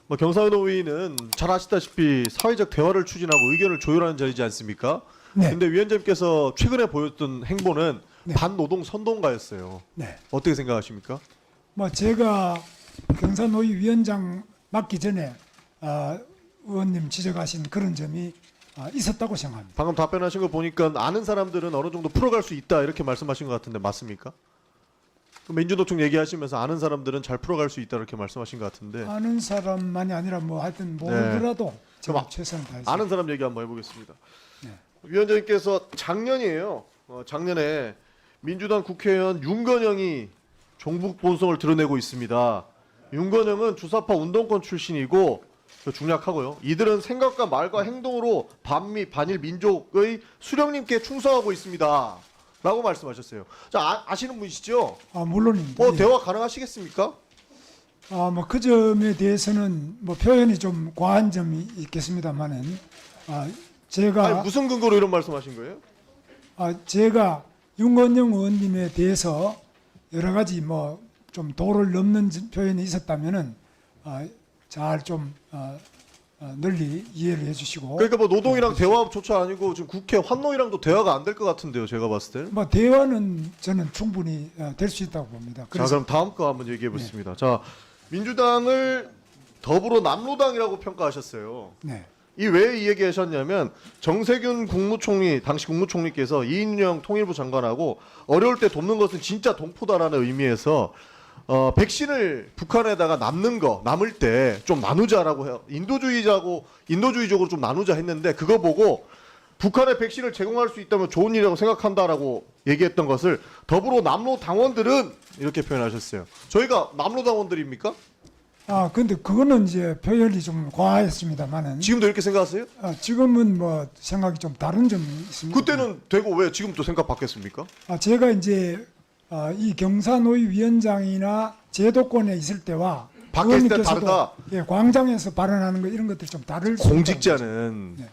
뭐 경사노위는 잘 아시다시피 사회적 대화를 추진하고 의견을 조율하는 자리지 않습니까? 네. 근데 위원장님께서 최근에 보였던 행보는 네. 반노동 선동가였어요. 네. 어떻게 생각하십니까? 뭐 제가 경사노위 위원장 맡기 전에 의원님 지적하신 그런 점이 있었다고 생각합니다. 방금 답변하신 거 보니까 아는 사람들은 어느 정도 풀어갈 수 있다 이렇게 말씀하신 것 같은데 맞습니까? 민주노총 얘기하시면서 아는 사람들은 잘 풀어갈 수 있다 이렇게 말씀하신 것 같은데 아는 사람만이 아니라 뭐 하여튼 모르더라도 제가 최선을 다해서 아는 사람 얘기 한번 해보겠습니다. 네. 위원장님께서 작년이에요. 작년에 민주당 국회의원 윤건영이 종북 본성을 드러내고 있습니다. 윤건영은 주사파 운동권 출신이고 중략하고요. 이들은 생각과 말과 행동으로 반미 반일 민족의 수령님께 충성하고 있습니다. 라고 말씀하셨어요. 자, 아시는 분이시죠? 물론입니다. 예. 대화 가능하시겠습니까? 뭐 그 점에 대해서는 뭐 표현이 좀 과한 점이 있겠습니다만은 제가 아니, 무슨 근거로 이런 말씀하신 거예요? 제가 윤건영 의원님에 대해서 여러 가지 뭐 좀 도를 넘는 표현이 있었다면은 잘 좀 널리 이해를 해주시고. 그러니까 뭐 노동이랑 대화조차 아니고 지금 국회 환노위랑도 대화가 안 될 것 같은데요, 제가 봤을 때는. 뭐 대화는 저는 충분히 될 수 있다고 봅니다. 자, 그럼 다음 거 한번 얘기해 보겠습니다. 자, 민주당을 더불어 남로당이라고 평가하셨어요. 네. 이 왜 이 얘기하셨냐면 정세균 국무총리 당시 국무총리께서 이인영 통일부 장관하고 어려울 때 돕는 것은 진짜 동포다라는 의미에서 백신을 북한에다가 남을 때 좀 나누자라고 해요. 인도주의적으로 좀 나누자 했는데 그거 보고 북한에 백신을 제공할 수 있다면 좋은 일이라고 생각한다라고 얘기했던 것을 더불어 남로 당원들은 이렇게 표현하셨어요. 저희가 남로 당원들입니까? 근데 그거는 이제 표현이 좀 과했습니다만은 지금도 이렇게 생각하세요? 지금은 뭐 생각이 좀 다른 점이 있습니다. 그때는 되고 왜 지금 또 생각 바뀌었습니까? 제가 이제 이 경사노위 위원장이나 제도권에 있을 때와 밖에 있을 때 의원님께서도 다르다. 예, 광장에서 발언하는 거 이런 것들 좀 다를 수 있다고 공직자는 네.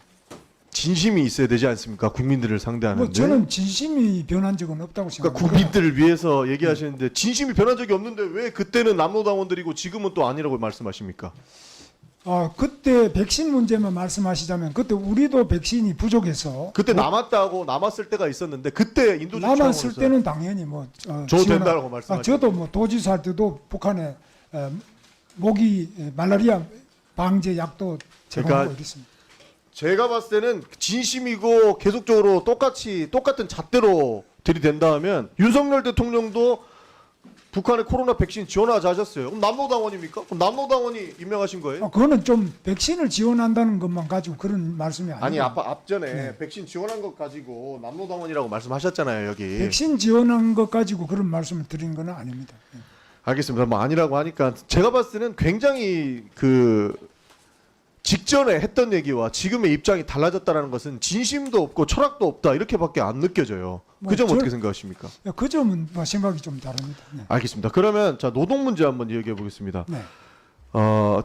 진심이 있어야 되지 않습니까? 국민들을 상대하는데. 뭐 저는 진심이 변한 적은 없다고 그러니까 생각합니다. 국민들을 위해서 얘기하시는데 진심이 변한 적이 없는데 왜 그때는 남로당원들이고 지금은 또 아니라고 말씀하십니까? 그때 백신 문제만 말씀하시자면 그때 우리도 백신이 부족해서 그때 남았을 때가 있었는데 그때 인도주의 남았을 차원에서 때는 당연히 뭐 줘도 된다고 말씀하시죠. 저도 뭐 도지사 할 때도 북한에 모기 말라리아 방제 약도 제공하고 그러니까 이랬습니다. 제가 봤을 때는 진심이고 계속적으로 똑같은 잣대로 들이댄다 하면 윤석열 대통령도 북한에 코로나 백신 지원하자 하셨어요. 그럼 남로당원입니까? 그럼 남로당원이 임명하신 거예요? 그거는 좀 백신을 지원한다는 것만 가지고 그런 말씀이 아니 아니고 앞전에 네. 백신 지원한 것 가지고 남로당원이라고 말씀하셨잖아요 여기. 백신 지원한 것 가지고 그런 말씀을 드린 건 아닙니다. 알겠습니다. 뭐 아니라고 하니까 제가 봤을 때는 굉장히 직전에 했던 얘기와 지금의 입장이 달라졌다는 것은 진심도 없고 철학도 없다 이렇게밖에 안 느껴져요. 그 점 어떻게 생각하십니까? 그 점은 뭐 생각이 좀 다릅니다. 네. 알겠습니다. 그러면 자 노동 문제 한번 얘기해 보겠습니다. 네.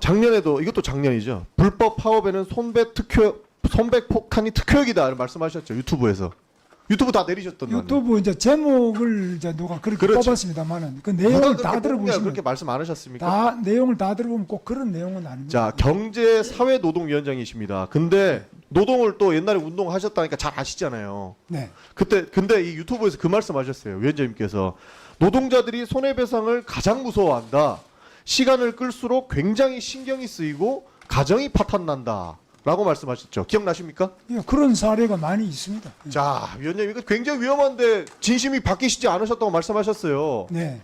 작년에도 이것도 작년이죠. 불법 파업에는 손백 폭탄이 특효약이다 말씀하셨죠 유튜브에서. 유튜브 다 내리셨던 거 유튜브 이제 제목을 이제 누가 그렇게 그렇죠. 뽑았습니다만은 그 내용을 다 들어보시면 그렇게 말씀 안 하셨습니까? 다 내용을 다 들어보면 꼭 그런 내용은 아닙니다. 자 경제 사회 노동위원장이십니다. 근데 노동을 또 옛날에 운동하셨다니까 잘 아시잖아요. 네. 근데 이 유튜브에서 그 말씀하셨어요. 위원장님께서 노동자들이 손해배상을 가장 무서워한다. 시간을 끌수록 굉장히 신경이 쓰이고 가정이 파탄난다. 라고 말씀하셨죠. 기억나십니까? 예, 그런 사례가 많이 있습니다. 자, 위원장님 이거 굉장히 위험한데 진심이 바뀌시지 않으셨다고 말씀하셨어요. 네.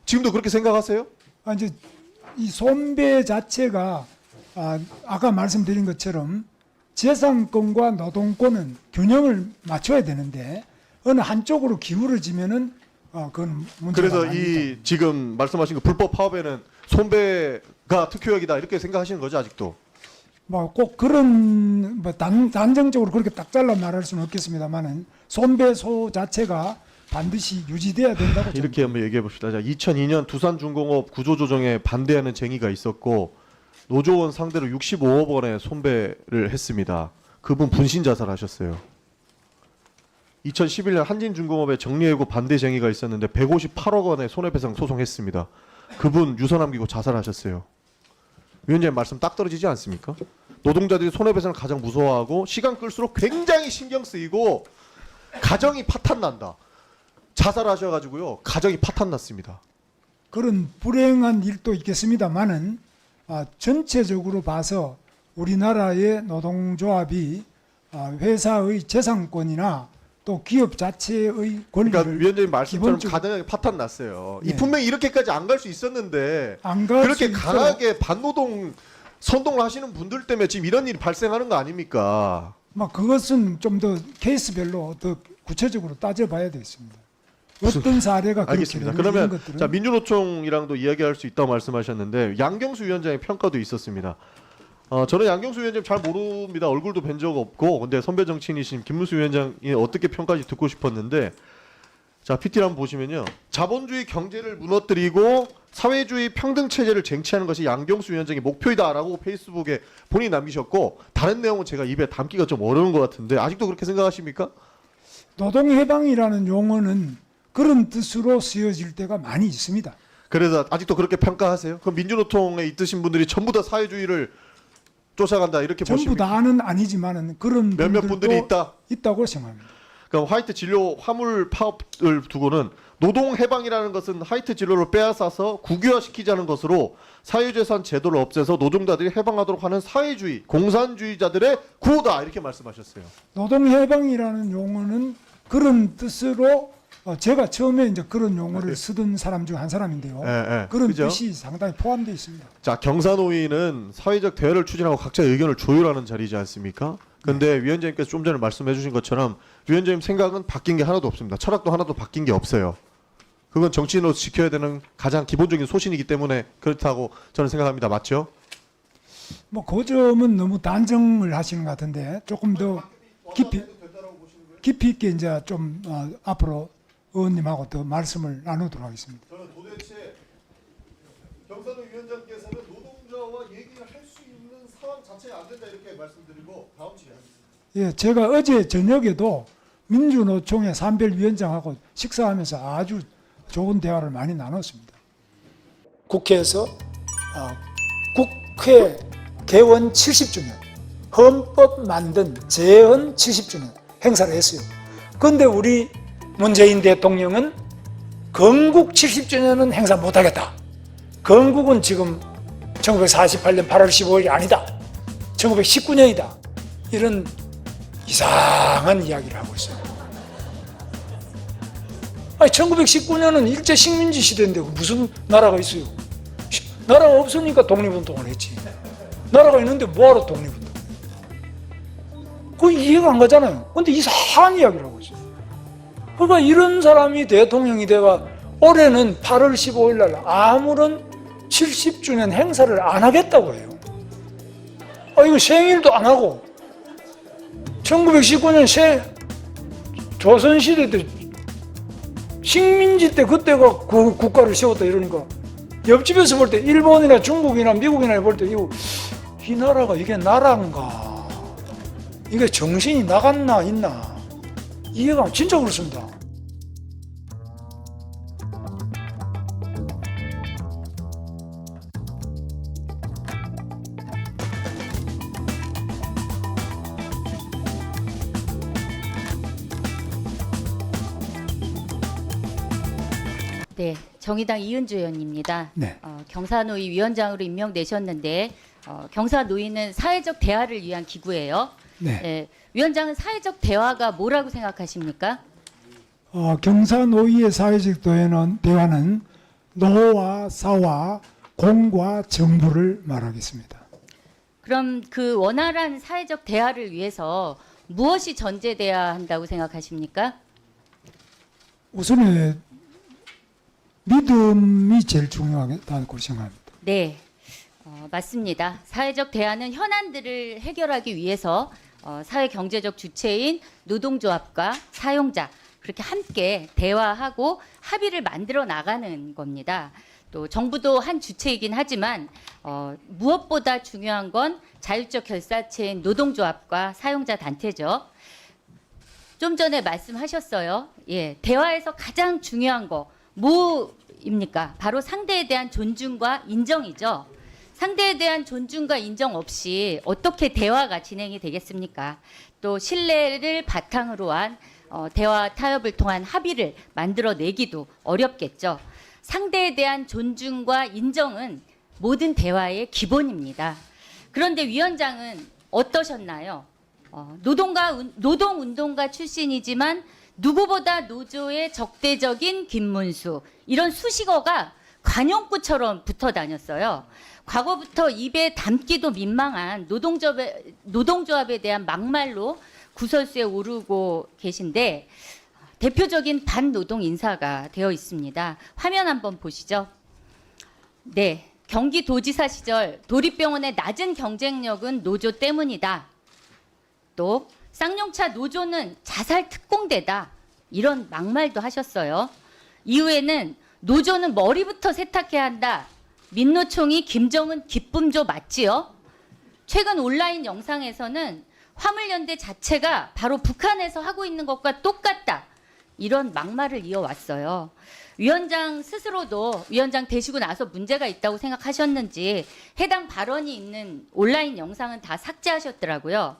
지금도 그렇게 생각하세요? 이제 이 손배 자체가 아까 말씀드린 것처럼 재산권과 노동권은 균형을 맞춰야 되는데 어느 한쪽으로 기울어지면은 그건 문제가 그래서 아닙니다. 이 지금 말씀하신 그 불법 파업에는 손배가 특효약이다 이렇게 생각하시는 거죠 아직도? 뭐 꼭 그런 뭐 단정적으로 그렇게 딱 잘라 말할 수는 없겠습니다만은 손배소 자체가 반드시 유지돼야 된다고 이렇게 한번 얘기해 봅시다. 자, 2002년 두산중공업 구조조정에 반대하는 쟁의가 있었고 노조원 상대로 65억 원의 손배를 했습니다. 그분 분신 자살하셨어요. 2011년 한진중공업에 정리해고 반대 쟁의가 있었는데 158억 원의 손해배상 소송했습니다. 그분 유서 남기고 자살하셨어요. 위원장님 말씀 딱 떨어지지 않습니까? 노동자들이 손해배상을 가장 무서워하고 시간 끌수록 굉장히 신경 쓰이고 가정이 파탄난다. 자살하셔가지고요 가정이 파탄났습니다. 그런 불행한 일도 있겠습니다만은 전체적으로 봐서 우리나라의 노동조합이 회사의 재산권이나 또 기업 자체의 권리를 그러니까 위원장님 말씀처럼 기본적으로- 가정이 파탄났어요. 이 네. 분명히 이렇게까지 안 갈 수 있었는데 안 갈 그렇게 수 있도록 강하게 반노동 선동을 하시는 분들 때문에 지금 이런 일이 발생하는 거 아닙니까? 그것은 좀 더 케이스별로 더 구체적으로 따져봐야 되겠습니다. 어떤 사례가 그렇게 알겠습니다. 되는지 이런 그러면 것들은 자 민주노총이랑도 이야기할 수 있다고 말씀하셨는데 양경수 위원장의 평가도 있었습니다. 저는 양경수 위원장 잘 모릅니다. 얼굴도 뵌 적 없고 근데 선배 정치인이신 김문수 위원장이 어떻게 평가인지 듣고 싶었는데 자 PT를 한번 보시면요. 자본주의 경제를 무너뜨리고 사회주의 평등 체제를 쟁취하는 것이 양경수 위원장의 목표이다라고 페이스북에 본인이 남기셨고 다른 내용은 제가 입에 담기가 좀 어려운 것 같은데 아직도 그렇게 생각하십니까? 노동해방이라는 용어는 그런 뜻으로 쓰여질 때가 많이 있습니다. 그래서 아직도 그렇게 평가하세요? 그럼 민주노총에 있으신 분들이 전부 다 사회주의를 쫓아간다 이렇게 전부 보십니까? 다는 아니지만은 그런 몇몇 분들도 분들이 있다. 있다고 생각합니다. 그럼 화이트 진료 화물 파업을 두고는 노동 해방이라는 것은 화이트 진로를 빼앗아서 국유화시키자는 것으로 사유재산 제도를 없애서 노동자들이 해방하도록 하는 사회주의, 공산주의자들의 구호다 이렇게 말씀하셨어요. 노동해방이라는 용어는 그런 뜻으로 제가 처음에 이제 그런 용어를 쓰던 사람 중 한 사람인데요. 그런 그죠? 뜻이 상당히 포함되어 있습니다. 자 경사노위는 사회적 대화를 추진하고 각자의 의견을 조율하는 자리지 않습니까? 근데 위원장님께서 좀 전에 말씀해 주신 것처럼 위원장님 생각은 바뀐 게 하나도 없습니다. 철학도 하나도 바뀐 게 없어요. 그건 정치인으로서 지켜야 되는 가장 기본적인 소신이기 때문에 그렇다고 저는 생각합니다. 맞죠? 그 점은 너무 단정을 하시는 것 같은데 조금 더 깊이 있게 이제 좀 앞으로 의원님하고 더 말씀을 나누도록 하겠습니다. 저는 도대체 경산호 위원장께서는 노동자와 얘기를 할 수 있는 상황 자체가 안 된다 이렇게 말씀드리고 다음 질의 하겠습니다. 예, 제가 어제 저녁에도 민주노총의 산별위원장하고 식사하면서 아주 좋은 대화를 많이 나눴습니다. 국회에서 국회 개원 70주년, 헌법 만든 재헌 70주년 행사를 했어요. 그런데 우리 문재인 대통령은 건국 70주년은 행사 못하겠다. 건국은 지금 1948년 8월 15일이 아니다. 1919년이다. 이런 이상한 이야기를 하고 있어요. 1919년은 일제 식민지 시대인데 무슨 나라가 있어요? 나라가 없으니까 독립운동을 했지. 나라가 있는데 뭐하러 독립운동을 해요? 그거 이해가 안 가잖아요. 근데 이상한 이야기를 하고 있어요. 그러니까 이런 사람이 대통령이 돼가 올해는 8월 15일 날 아무런 70주년 행사를 안 하겠다고 해요. 이거 생일도 안 하고 1919년 조선시대 때 식민지 때 그때가 그 국가를 세웠다 이러니까 옆집에서 볼 때 일본이나 중국이나 미국이나 볼 때 이 나라가 이게 나라인가 이게 정신이 나갔나 있나 이해가 진짜 그렇습니다. 네, 정의당 이은주 의원입니다. 네. 경사노위 위원장으로 임명되셨는데 경사노위는 사회적 대화를 위한 기구예요. 네. 위원장은 사회적 대화가 뭐라고 생각하십니까? 경사노위의 사회적 대화는 노와 사와 공과 정부를 말하겠습니다. 그럼 그 원활한 사회적 대화를 위해서 무엇이 전제돼야 한다고 생각하십니까? 우선은 믿음이 제일 중요하다고 생각합니다. 네, 맞습니다. 사회적 대화는 현안들을 해결하기 위해서 사회 경제적 주체인 노동조합과 사용자 그렇게 함께 대화하고 합의를 만들어 나가는 겁니다. 또 정부도 한 주체이긴 하지만 무엇보다 중요한 건 자율적 결사체인 노동조합과 사용자 단체죠. 좀 전에 말씀하셨어요. 예, 대화에서 가장 중요한 거 뭐입니까? 바로 상대에 대한 존중과 인정이죠. 상대에 대한 존중과 인정 없이 어떻게 대화가 진행이 되겠습니까? 또 신뢰를 바탕으로 한 대화 타협을 통한 합의를 만들어내기도 어렵겠죠. 상대에 대한 존중과 인정은 모든 대화의 기본입니다. 그런데 위원장은 어떠셨나요? 노동운동가 출신이지만 누구보다 노조의 적대적인 김문수, 이런 수식어가 관용구처럼 붙어 다녔어요. 과거부터 입에 담기도 민망한 노동조합에 대한 막말로 구설수에 오르고 계신데 대표적인 반노동 인사가 되어 있습니다. 화면 한번 보시죠. 네, 경기도지사 시절 도립병원의 낮은 경쟁력은 노조 때문이다. 또 쌍용차 노조는 자살 특공대다. 이런 막말도 하셨어요. 이후에는 노조는 머리부터 세탁해야 한다. 민노총이 김정은 기쁨조 맞지요? 최근 온라인 영상에서는 화물연대 자체가 바로 북한에서 하고 있는 것과 똑같다. 이런 막말을 이어왔어요. 위원장 스스로도 위원장 되시고 나서 문제가 있다고 생각하셨는지 해당 발언이 있는 온라인 영상은 다 삭제하셨더라고요.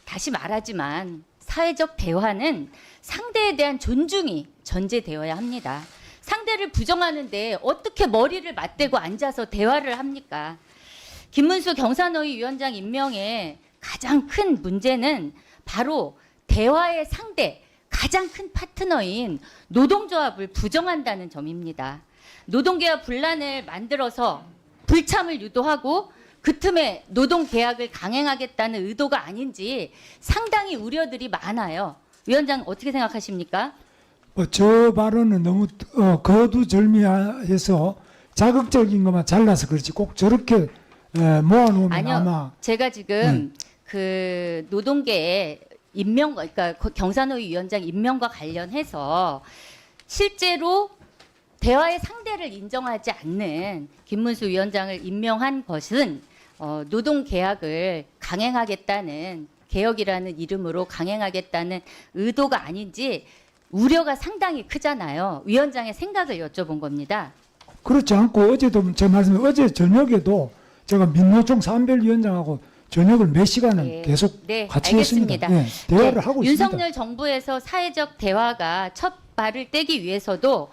다시 말하지만 사회적 대화는 상대에 대한 존중이 전제되어야 합니다. 상대를 부정하는데 어떻게 머리를 맞대고 앉아서 대화를 합니까? 김문수 경산어휘 위원장 임명의 가장 큰 문제는 바로 대화의 상대, 가장 큰 파트너인 노동조합을 부정한다는 점입니다. 노동계와 분란을 만들어서 불참을 유도하고 그 틈에 노동계약을 강행하겠다는 의도가 아닌지 상당히 우려들이 많아요. 위원장 어떻게 생각하십니까? 저 발언은 너무 거두절미해서 자극적인 것만 잘라서 그렇지 꼭 저렇게 모아놓으면 아니요, 아마 제가 지금 그 노동계의 임명과, 그러니까 경산호위 위원장 임명과 관련해서 실제로 대화의 상대를 인정하지 않는 김문수 위원장을 임명한 것은 노동계약을 강행하겠다는, 개혁이라는 이름으로 강행하겠다는 의도가 아닌지 우려가 상당히 크잖아요. 위원장의 생각을 여쭤본 겁니다. 그렇지 않고 어제도 제 말씀에 어제 저녁에도 제가 민노총 산별위원장하고 저녁을 몇 시간을 네. 계속 네, 같이 알겠습니다. 했습니다. 대화를 네, 하고 있습니다. 윤석열 정부에서 사회적 대화가 첫 발을 떼기 위해서도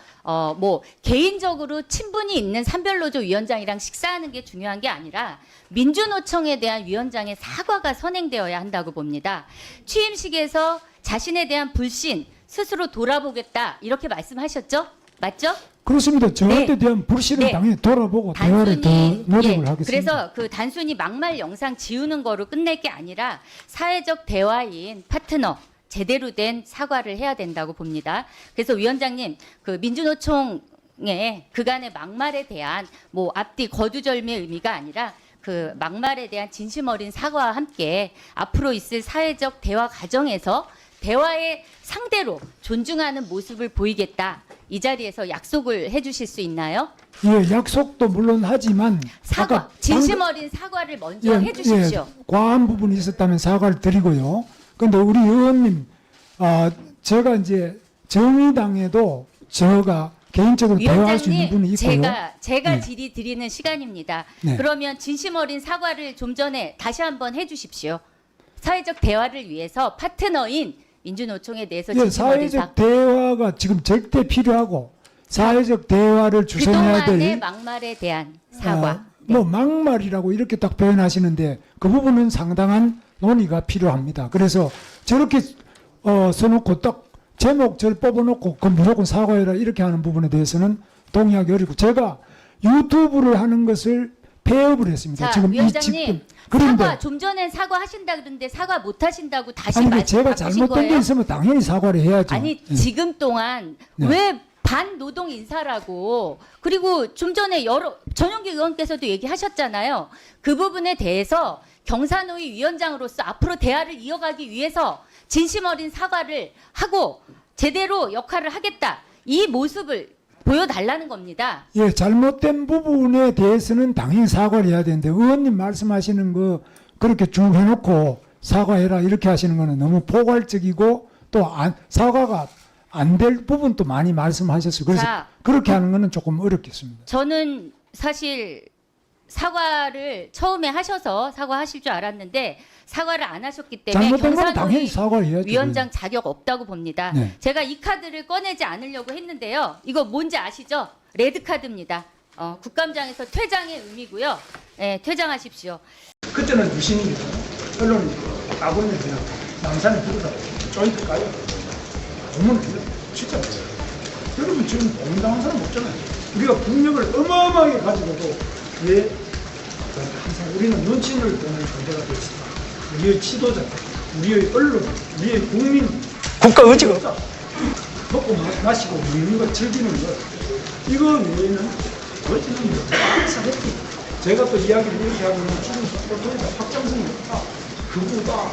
뭐 개인적으로 친분이 있는 산별노조 위원장이랑 식사하는 게 중요한 게 아니라 민주노총에 대한 위원장의 사과가 선행되어야 한다고 봅니다. 취임식에서 자신에 대한 불신 스스로 돌아보겠다 이렇게 말씀하셨죠? 맞죠? 그렇습니다. 저한테 네. 대한 불신을 네. 당연히 돌아보고 대화를 더 노력을 하겠습니다. 그래서 그 단순히 막말 영상 지우는 거로 끝낼 게 아니라 사회적 대화인 파트너 제대로 된 사과를 해야 된다고 봅니다. 그래서 위원장님 그 민주노총의 그간의 막말에 대한 뭐 앞뒤 거두절미의 의미가 아니라 그 막말에 대한 진심 어린 사과와 함께 앞으로 있을 사회적 대화 과정에서 대화의 상대로 존중하는 모습을 보이겠다. 이 자리에서 약속을 해주실 수 있나요? 예, 약속도 물론 하지만 사과, 아까 진심 어린 사과를 먼저 해주십시오. 과한 부분이 있었다면 사과를 드리고요. 그런데 우리 의원님, 제가 이제 정의당에도 제가 개인적으로 대화할 수 있는 분이 위원장님, 있고요. 제가 네. 질의 드리는 시간입니다. 네. 그러면 진심 어린 사과를 좀 전에 다시 한번 해주십시오. 사회적 대화를 위해서 파트너인 민주노총에 대해서 예, 진심 어린 사회적 사과. 대화가 지금 절대 필요하고 사회적 대화를 주선해야 그동안의 될 막말에 대한 사과. 뭐 막말이라고 이렇게 딱 표현하시는데 그 부분은 상당한 논의가 필요합니다. 그래서 저렇게 써놓고 딱 제목절 뽑아놓고 그 무조건 사과해라 이렇게 하는 부분에 대해서는 동의하기 어렵고 제가 유튜브를 하는 것을 폐업을 했습니다. 자, 지금 위원장님, 그런데 사과 좀 전에 사과하신다 그러는데 사과 못 하신다고 다시 아니 말씀 제가 바꾸신 잘못된 게 거예요? 있으면 당연히 사과를 해야죠. 아니 예. 지금 동안 네. 왜 반노동 인사라고 그리고 좀 전에 전용기 의원께서도 얘기하셨잖아요. 그 부분에 대해서 경산호위 위원장으로서 앞으로 대화를 이어가기 위해서 진심 어린 사과를 하고 제대로 역할을 하겠다. 이 모습을 보여달라는 겁니다. 예, 잘못된 부분에 대해서는 당연히 사과를 해야 되는데 의원님 말씀하시는 거 그렇게 쭉 해놓고 사과해라 이렇게 하시는 거는 너무 포괄적이고 또 사과가 안 될 부분도 많이 말씀하셨어요. 그래서 자, 그렇게 하는 거는 조금 어렵겠습니다. 저는 사실 사과를 처음에 하셔서 사과하실 줄 알았는데 사과를 안 하셨기 때문에 잘못된 건 당연히 경산노위 사과를 해야죠. 위원장 자격 없다고 봅니다. 네. 제가 이 카드를 꺼내지 않으려고 했는데요. 이거 뭔지 아시죠? 레드 카드입니다. 국감장에서 퇴장의 의미고요. 네, 퇴장하십시오. 그때는 유신입니다. 언론이 아군을 그냥 남산에 들어다 조인트 까요. 공문을 해요. 진짜. 여러분 지금 범당한 사람 없잖아요. 우리가 국력을 어마어마하게 가지고도 왜 항상 우리는 눈치를 보는 존재가 되었습니다. 우리의 지도자, 우리의 언론, 우리의 국민, 국가 의지가 없다. 먹고 마시고 먹는 것, 즐기는 것, 이거 외에는 거지는 뭐 항상 했지. 제가 또 이야기를 이렇게 하면 죽은 속도가 확장성이 없다. 그보다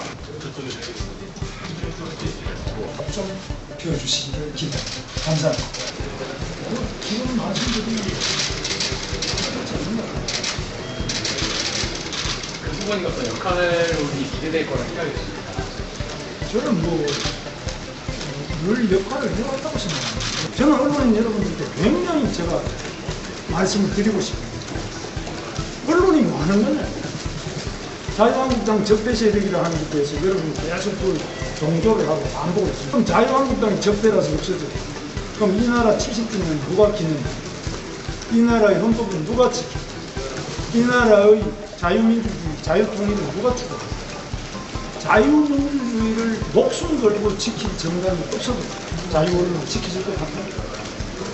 좀 피워주시기를 기대합니다. 감사합니다. 지금 말씀드린 후보님으로서 역할이 기대될 거라 생각이 듭니다. 저는 늘 역할을 해왔다고 생각합니다. 저는 언론인 여러분들께 굉장히 제가 말씀을 드리고 싶습니다. 언론이 뭐 하는 거냐? 자유한국당 적폐 세력이라 하는 것에 대해서 여러분이 계속 그 종교를 하고 반복을 했습니다. 그럼 자유한국당이 적폐라서 없어져. 그럼 이 나라 70주년 누가 기는다? 이 나라의 헌법은 누가 지킨다? 이 나라의 자유민주주의, 자유통일을 누가 추구한다? 자유민주주의를 목숨 걸고 지킬 정당이 없어도 자유언론을 지켜줄 것 같습니다.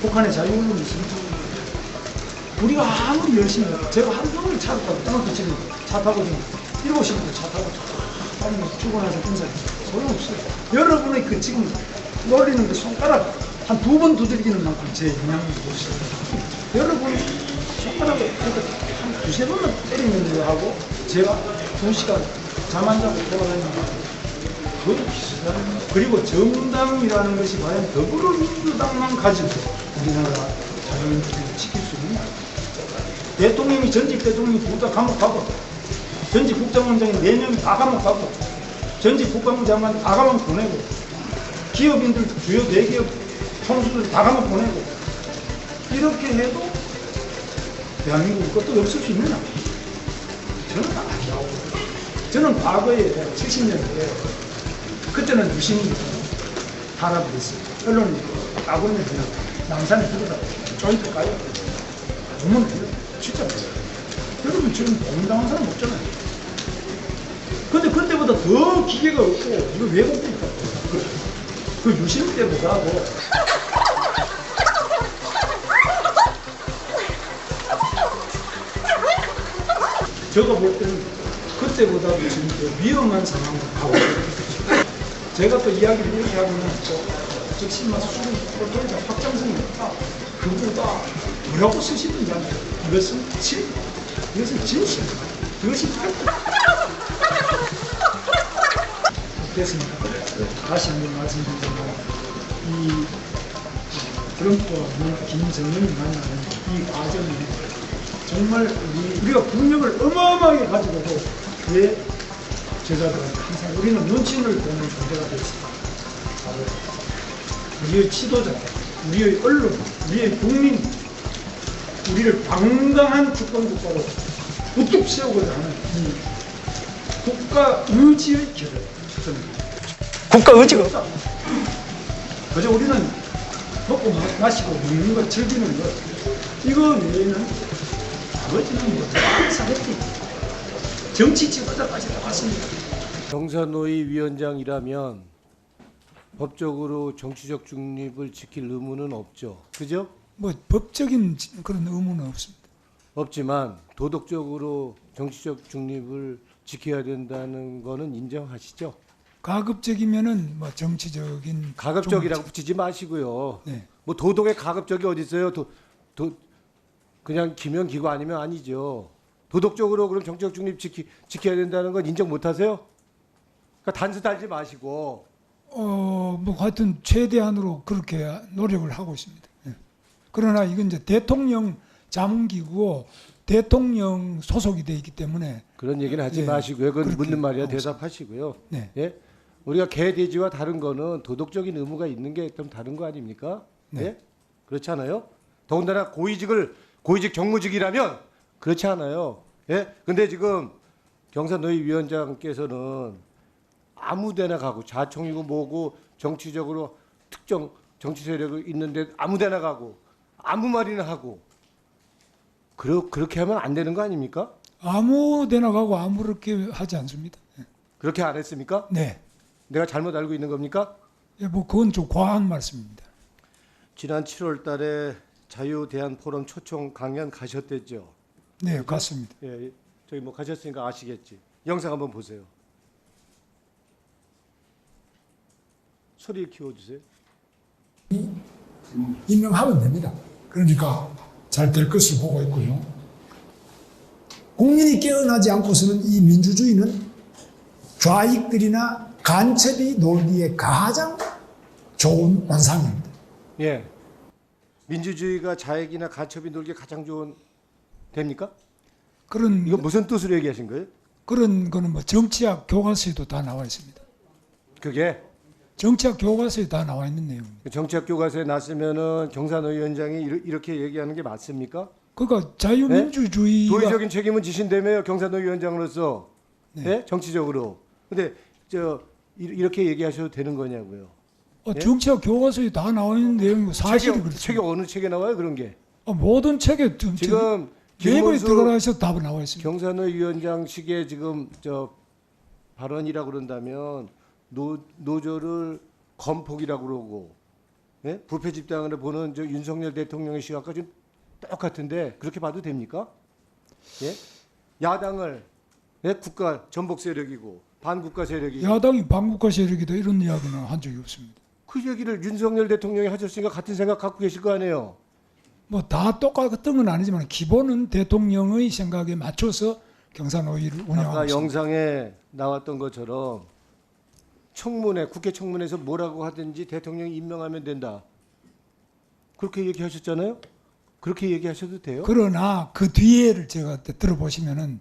북한의 자유언론이 있습니다. 우리가 아무리 열심히 해도 제가 하루 종일 차를 타고 오늘도 지금 차 타고 지금 7시부터 차 타고 아니 출근해서 인사해 소용없어요. 여러분의 그 지금 놀리는 그 손가락 한 2번 두드리기는 만큼 제 영향을 보시죠. 여러분이 손가락을 이렇게 한 2~3번만 때리는 거 하고 제가 2시간 잠 안 자고 돌아다니는 거 그것도 비슷하다. 그리고 정당이라는 것이 과연 더불어민주당만 가지고 우리나라 자유민주주의를 지킬 수 있느냐. 대통령이 전직 대통령이 둘 다 감옥 가고 전직 국정원장이 4명이 다 감옥 가고 전직 국방부 장관 다 감옥 보내고 기업인들 주요 4기업 총수들 다 감옥 보내고 이렇게 해도 대한민국 것도 없을 수 있느냐? 저는 아니라고. 저는 과거에 70년대에 그때는 유신이 탄압을 했어요. 언론이 아군을 그냥 남산에 들어다 조인트 까요. 공문을 해요. 진짜. 여러분 지금 범당한 사람 없잖아요. 근데 그때보다 더 기계가 없고 이거 왜곡되니까 그 유신 때보다도 제가 볼 때는 그때보다도 지금 더 위험한 상황으로 가고 있어요. 제가 또 이야기를 이렇게 하면은 또 적신마 수준이 또 확장성이 없다. 그보다 뭐라고 쓰시는지 알아요. 이것은 진실. 이것이 됐습니다. 다시 한번 말씀드리자면 이 트럼프와 김정은이 만나는 이 과정이 정말 우리가 국력을 어마어마하게 가지고도 왜 제자들한테 항상 우리는 눈치를 보는 존재가 되었습니다. 바로 우리의 지도자, 우리의 언론, 우리의 국민, 우리를 방당한 주권국가로 우뚝 세우고자 하는 이 국가 의지의 결을 국가 의지가 없다. 그저 우리는 먹고 마시고 먹는 것, 즐기는 것, 이거 외에는 아버지는 뭐 항상 했지. 정치 지도자까지 나왔습니다. 경산노위 위원장이라면 법적으로 정치적 중립을 지킬 의무는 없죠. 그죠? 뭐 법적인 그런 의무는 없습니다. 없지만 도덕적으로 정치적 중립을 지켜야 된다는 거는 인정하시죠? 가급적이면은 뭐 정치적인 가급적이라고 붙이지 마시고요. 네. 뭐 도덕의 가급적이 어디 있어요? 그냥 기면 기고 아니면 아니죠. 도덕적으로 그럼 정치적 중립 지켜야 된다는 건 인정 못 하세요? 그러니까 단수 달지 마시고. 뭐 하여튼 최대한으로 그렇게 노력을 하고 있습니다. 예. 그러나 이건 이제 대통령 자문기구고 대통령 소속이 돼 있기 때문에 그런 얘기는 하지 예, 마시고요. 그건 그렇게 묻는 말이야 하고 있습니다. 대답하시고요. 네. 예? 우리가 개, 돼지와 다른 거는 도덕적인 의무가 있는 게 좀 다른 거 아닙니까? 네. 예? 그렇지 않아요? 더군다나 고위직 정무직이라면 그렇지 않아요. 예? 근데 지금 경산노위 위원장께서는 아무데나 가고 자총이고 뭐고 정치적으로 특정 정치 세력이 있는데 아무데나 가고 아무 말이나 하고 그렇게 하면 안 되는 거 아닙니까? 아무 데나 가고 아무렇게 하지 않습니다. 그렇게 안 했습니까? 네. 내가 잘못 알고 있는 겁니까? 예, 뭐 그건 좀 과한 말씀입니다. 지난 7월 달에 자유대한포럼 초청 강연 가셨댔죠. 네, 같습니다. 예, 저기 뭐 가셨으니까 아시겠지. 영상 한번 보세요. 소리 키워주세요. 임명하면 됩니다. 그러니까 잘 될 것을 보고 있고요. 국민이 깨어나지 않고서는 이 민주주의는 좌익들이나 간첩이 놀기에 가장 좋은 원상입니다. 예. 민주주의가 자익이나 간첩이 놀기 가장 좋은 됩니까? 그런 이거 무슨 뜻으로 얘기하신 거예요? 그런 거는 뭐 정치학 교과서에도 다 나와 있습니다. 그게 정치학 교과서에 다 나와 있는 내용입니다. 정치학 교과서에 났으면은 경산노 위원장이 이렇게 얘기하는 게 맞습니까? 그러니까 자유민주주의가 도의적인 책임은 지신다며요, 경산노 위원장으로서. 네. 예? 정치적으로. 근데 이렇게 얘기하셔도 되는 거냐고요. 예? 정치학 교과서에 다 나와 있는 내용이고 사실이 책이 그렇습니다. 어느 책에 나와요, 그런 게? 모든 책에 지금 네이버에 김문수 들어가서 다 나와 있습니다. 경산노 위원장식의 지금 발언이라고 그런다면 노조를 건폭이라고 그러고, 예? 부패 집단으로 보는 윤석열 대통령의 시각과 좀 똑같은데 그렇게 봐도 됩니까? 예? 야당을 국가 전복 세력이고 반국가 세력이고 야당이 반국가 세력이다 이런 이야기는 한 적이 없습니다. 그 얘기를 윤석열 대통령이 하셨으니까 같은 생각 갖고 계실 거 아니에요. 뭐 다 똑같은 건 아니지만 기본은 대통령의 생각에 맞춰서 경산노위를 운영하고 아까 있습니다. 영상에 나왔던 것처럼 국회 청문회에서 뭐라고 하든지 대통령이 임명하면 된다. 그렇게 얘기하셨잖아요. 그렇게 얘기하셔도 돼요? 그러나 그 뒤에를 제가 들어보시면은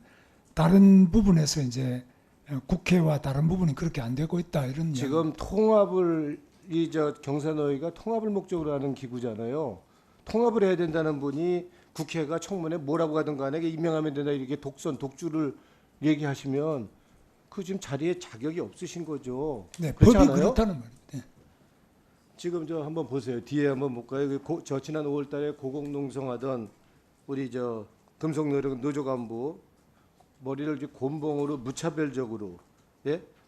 다른 부분에서 이제 국회와 다른 부분이 그렇게 안 되고 있다 이런 이야기. 지금 통합을 경산노위가 통합을 목적으로 하는 기구잖아요. 통합을 해야 된다는 분이 국회가 청문회 뭐라고 하든 간에 임명하면 된다 이렇게 독주를 얘기하시면 그 지금 자리에 자격이 없으신 거죠. 네, 그렇지 법이 않아요? 그렇다는 말입니다. 네. 지금 한번 보세요. 뒤에 한번 볼까요? 지난 5월달에 고공농성하던 우리 금속노조 노조 간부 머리를 이렇게 곤봉으로 무차별적으로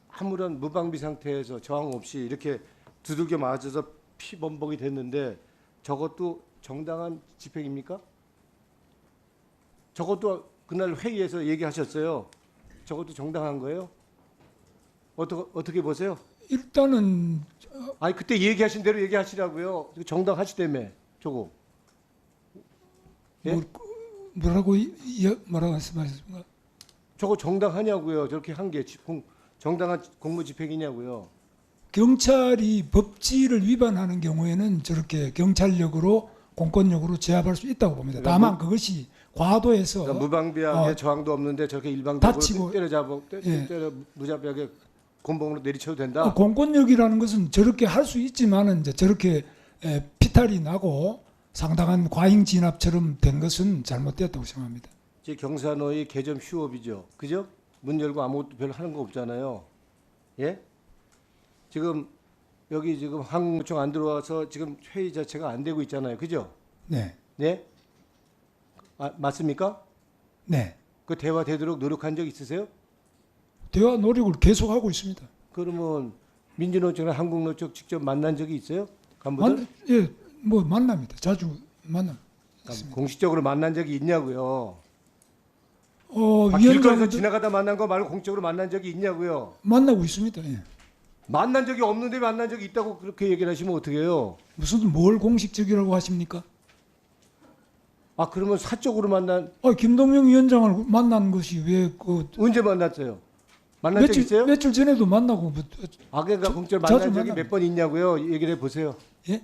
아무런 무방비 상태에서 저항 없이 이렇게 두들겨 맞아서 피범벅이 됐는데 저것도 정당한 집행입니까? 저것도 그날 회의에서 얘기하셨어요. 저것도 정당한 거예요? 어떻게 보세요? 일단은 아니 그때 얘기하신 대로 얘기하시라고요. 정당하시다며 저거. 예? 뭐라고 말씀하셨습니까? 저거 정당하냐고요. 저렇게 한 게 정당한 공무 집행이냐고요. 경찰이 법지를 위반하는 경우에는 저렇게 경찰력으로 공권력으로 제압할 수 있다고 봅니다. 다만 그것이 과도해서 그러니까 무방비하게 저항도 없는데 저렇게 일방적으로 때려 무자비하게 곤봉으로 내리쳐도 된다. 공권력이라는 것은 저렇게 할 수 있지만은 이제 저렇게 피탈이 나고 상당한 과잉 진압처럼 된 것은 잘못됐다고 생각합니다. 제 경산노위 개점 휴업이죠. 그죠? 문 열고 아무것도 별로 하는 거 없잖아요. 예? 지금 여기 지금 항공청 안 들어와서 지금 회의 자체가 안 되고 있잖아요. 그죠? 네, 네? 맞습니까? 네. 그 대화 되도록 노력한 적 있으세요? 대화 노력을 계속하고 있습니다. 그러면 민주노총이나 한국노총 직접 만난 적이 있어요? 간부들? 예, 뭐 만납니다. 자주 만납니다. 공식적으로 만난 적이 있냐고요? 길거리에서 위원장도 지나가다 만난 거 말고 공적으로 만난 적이 있냐고요? 만나고 있습니다. 예. 만난 적이 없는데 만난 적이 있다고 그렇게 얘기를 하시면 어떡해요? 무슨 뭘 공식적이라고 하십니까? 그러면 사적으로 김동영 위원장을 만난 것이 왜그 언제 만났어요? 만난 적 있어요? 며칠 전에도 만나고 그러니까 공적으로 자주 만난 적이 만납니다. 몇 번 있냐고요? 얘기를 해보세요. 예?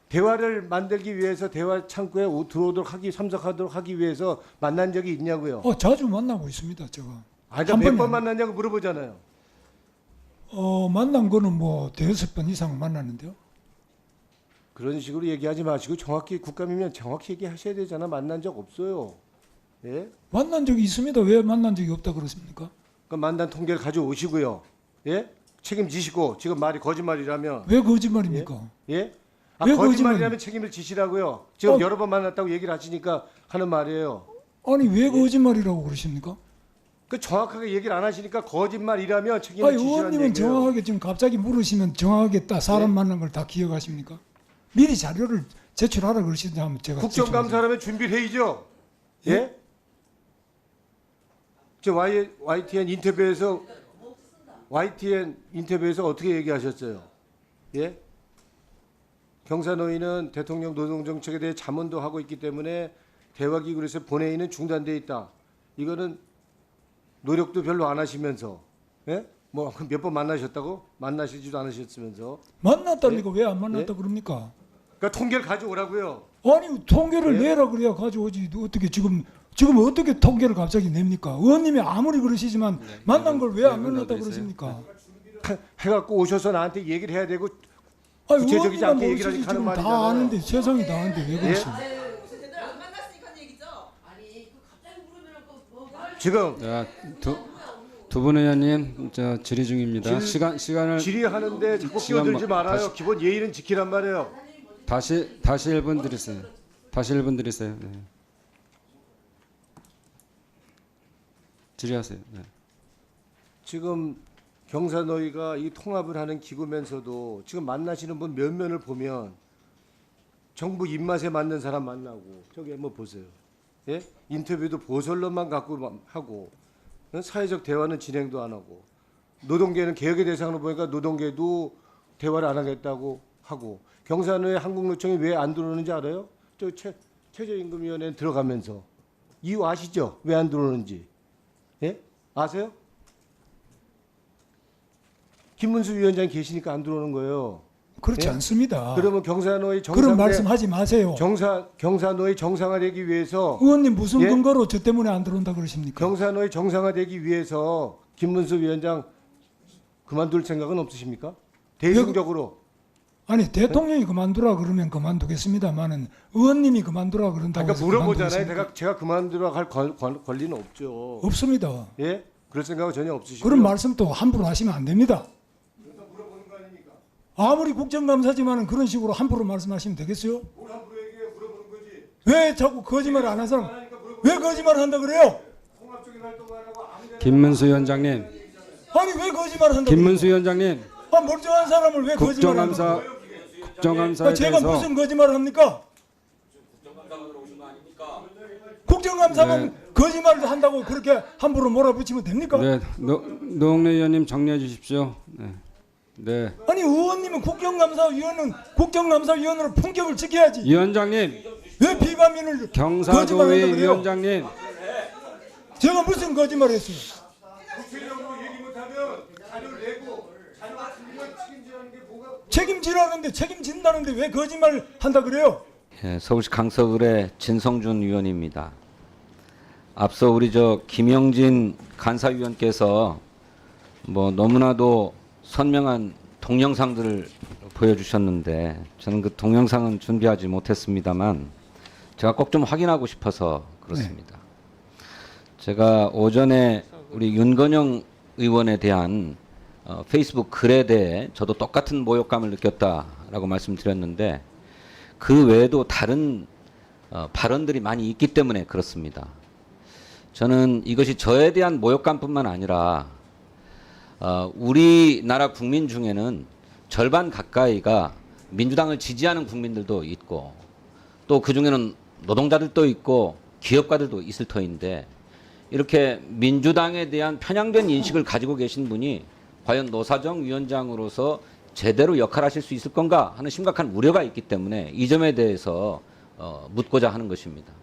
대화를 만들기 위해서 대화 창구에 참석하도록 하기 위해서 만난 적이 있냐고요? 자주 만나고 있습니다. 제가 몇 한 번이 번 만났냐고 물어보잖아요. 만난 거는 뭐 대여섯 번 이상 만났는데요. 그런 식으로 얘기하지 마시고 정확히 국감이면 정확히 얘기하셔야 되잖아. 만난 적 없어요. 예? 만난 적이 있습니다. 왜 만난 적이 없다 그러십니까? 그 만난 통계를 가져오시고요. 예? 책임지시고 지금 말이 거짓말이라면 왜 거짓말입니까? 예? 아, 왜 거짓말이라면 책임을 지시라고요. 지금 어. 여러 번 만났다고 얘기를 하시니까 하는 말이에요. 아니 왜 거짓말이라고 그러십니까? 그 정확하게 얘기를 안 하시니까 거짓말이라면 책임을 아니 지시라는 의원님은 얘기예요. 정확하게 지금 갑자기 물으시면 정확하게 딱 사람 만난 걸 다 기억하십니까? 미리 자료를 제출하라 그러시는지 한번 제가 국정감사라면 준비를 해야죠. 예? 저 YTN 인터뷰에서 어떻게 얘기하셨어요? 예? 경사노위는 대통령 노동정책에 대해 자문도 하고 있기 때문에 대화기구에서 본회의는 중단돼 있다. 이거는 노력도 별로 안 하시면서, 예? 뭐 몇 번 만나셨다고? 만나시지도 않으셨으면서. 만났다니까 왜 안 만났다 그럽니까? 그러니까 통계를 가져오라고요. 아니 통계를 예? 내라 그래야 가져오지. 어떻게 지금 어떻게 통계를 갑자기 냅니까? 의원님이 아무리 그러시지만 만난 걸 왜 안 만났다 그러십니까? 해갖고 오셔서 나한테 얘기를 해야 되고 아니 구체적이지 의원님만 않게 얘기를 모르시지 하는 지금 말이잖아요. 다 아는데 세상이 다 아는데 왜 그러십니까? 지금 자, 두 분 의원님 저 질의 중입니다. 시간을 질의하는데 자꾸 시간 끼어들지 마- 말아요. 다시- 기본 예의는 지키란 말이에요. 다시 1분 드리세요. 다시 1분 드리세요. 네. 질의하세요. 네. 지금 경사노위가 이 통합을 하는 기구면서도 지금 만나시는 분 몇 면을 보면 정부 입맛에 맞는 사람 만나고 저기 한번 보세요. 예? 인터뷰도 보설론만 갖고 하고 사회적 대화는 진행도 안 하고 노동계는 개혁의 대상으로 보니까 노동계도 대화를 안 하겠다고 하고 경사노위 한국노총이 왜 안 들어오는지 알아요? 저 최저임금위원회에 들어가면서 이유 아시죠? 왜 안 들어오는지. 예? 아세요? 김문수 위원장 계시니까 안 들어오는 거예요. 그렇지 예? 않습니다. 그러면 경사노위 그런 말씀하지 마세요. 경사노위 정상화되기 위해서 의원님 무슨 예? 근거로 저 때문에 안 들어온다 그러십니까? 경사노위 정상화되기 위해서 김문수 위원장 그만둘 생각은 없으십니까? 대승적으로 아니 대통령이 그만두라 그러면 그만두겠습니다만은 의원님이 그만두라 그런다고 아까 해서 물어보잖아요. 그만두겠습니까? 제가 그만두라 할 권리는 없죠. 없습니다. 예? 그럴 생각은 전혀 없으시고. 그런 말씀 또 함부로 하시면 안 됩니다. 아무리 국정감사지만은 그런 식으로 함부로 말씀하시면 되겠어요? 왜 자꾸 거짓말 안 한 사람 왜 거짓말 한다 그래요? 김문수 위원장님, 아니 왜 거짓말 한다 그래요? 김문수 위원장님, 아, 멀쩡한 사람을 왜 거짓말 한다 그래요? 국정감사에 제가 대해서 무슨 거짓말을 합니까? 국정감사만 거짓말을 한다고 그렇게 함부로 몰아붙이면 됩니까? 네, 노웅래 의원님 정리해 주십시오. 네. 네. 아니 의원님은 국정감사위원으로 품격을 지켜야지. 위원장님, 왜 비반민을 경사도의 거짓말한다 그래요? 위원장님, 제가 무슨 거짓말했어요? 책임지라는데 책임진다는데 왜 거짓말 한다 그래요? 예, 서울시 강서구의 진성준 의원입니다. 앞서 우리 김영진 간사위원께서 뭐 너무나도 선명한 동영상들을 보여주셨는데 저는 그 동영상은 준비하지 못했습니다만 제가 꼭 좀 확인하고 싶어서 그렇습니다. 제가 오전에 우리 윤건영 의원에 대한 페이스북 글에 대해 저도 똑같은 모욕감을 느꼈다라고 말씀드렸는데 그 외에도 다른 발언들이 많이 있기 때문에 그렇습니다. 저는 이것이 저에 대한 모욕감뿐만 아니라 우리나라 국민 중에는 절반 가까이가 민주당을 지지하는 국민들도 있고 또 그중에는 노동자들도 있고 기업가들도 있을 터인데 이렇게 민주당에 대한 편향된 인식을 가지고 계신 분이 과연 노사정 위원장으로서 제대로 역할하실 수 있을 건가 하는 심각한 우려가 있기 때문에 이 점에 대해서 묻고자 하는 것입니다.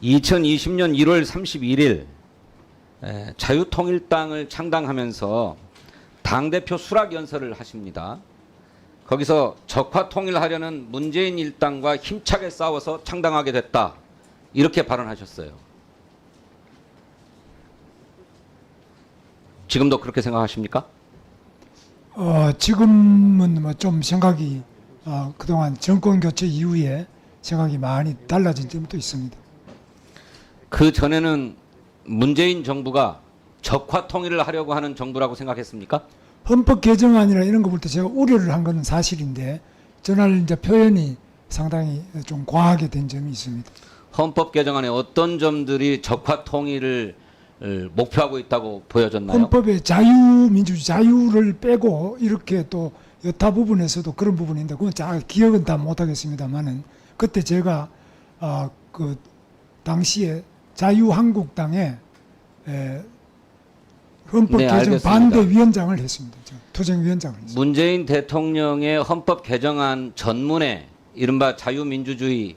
2020년 1월 31일 자유통일당을 창당하면서 당대표 수락연설을 하십니다. 거기서 적화통일하려는 문재인 일당과 힘차게 싸워서 창당하게 됐다. 이렇게 발언하셨어요. 지금도 그렇게 생각하십니까? 지금은 뭐 좀 생각이 그동안 정권 교체 이후에 생각이 많이 달라진 점도 있습니다. 그 전에는 문재인 정부가 적화 통일을 하려고 하는 정부라고 생각했습니까? 헌법 개정안이나 이런 거 볼 때 제가 우려를 한 거는 사실인데 저날 이제 표현이 상당히 좀 과하게 된 점이 있습니다. 헌법 개정안에 어떤 점들이 적화 통일을 목표하고 있다고 보여졌나요? 헌법에 자유민주주의 자유를 빼고 이렇게 또 여타 부분에서도 그런 부분인데 그건 기억은 다 못하겠습니다만은 그때 제가 그 당시에 자유한국당의 헌법 네, 개정 알겠습니다. 반대 위원장을 했습니다. 투쟁위원장을 했습니다. 문재인 대통령의 헌법 개정안 전문에 이른바 자유민주주의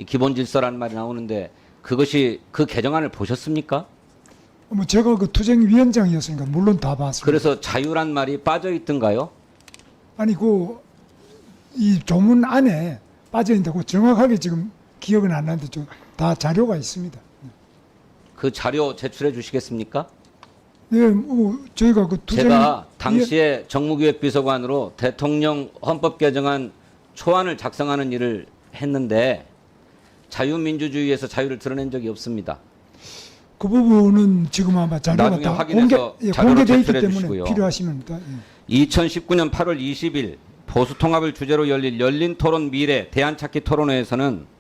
기본질서라는 말이 나오는데 그것이 그 개정안을 보셨습니까? 뭐 제가 그 투쟁위원장이었으니까 물론 다 봤습니다. 그래서 자유란 말이 빠져 있던가요? 아니 이 조문 안에 빠져 있다고 정확하게 지금 기억은 안 나는데 좀 다 자료가 있습니다. 그 자료 제출해 주시겠습니까? 네, 뭐 저희가 그 투쟁 제가 당시에 정무기획비서관으로 대통령 헌법 개정안 초안을 작성하는 일을 했는데 자유민주주의에서 자유를 드러낸 적이 없습니다. 그 부분은 지금 아마 자료가 나중에 다 확인해서 자료를 공개되어 있기 제출해 때문에 주시고요. 필요하시면 다, 2019년 8월 20일 보수통합을 주제로 열린 토론 미래 대안찾기 토론회에서는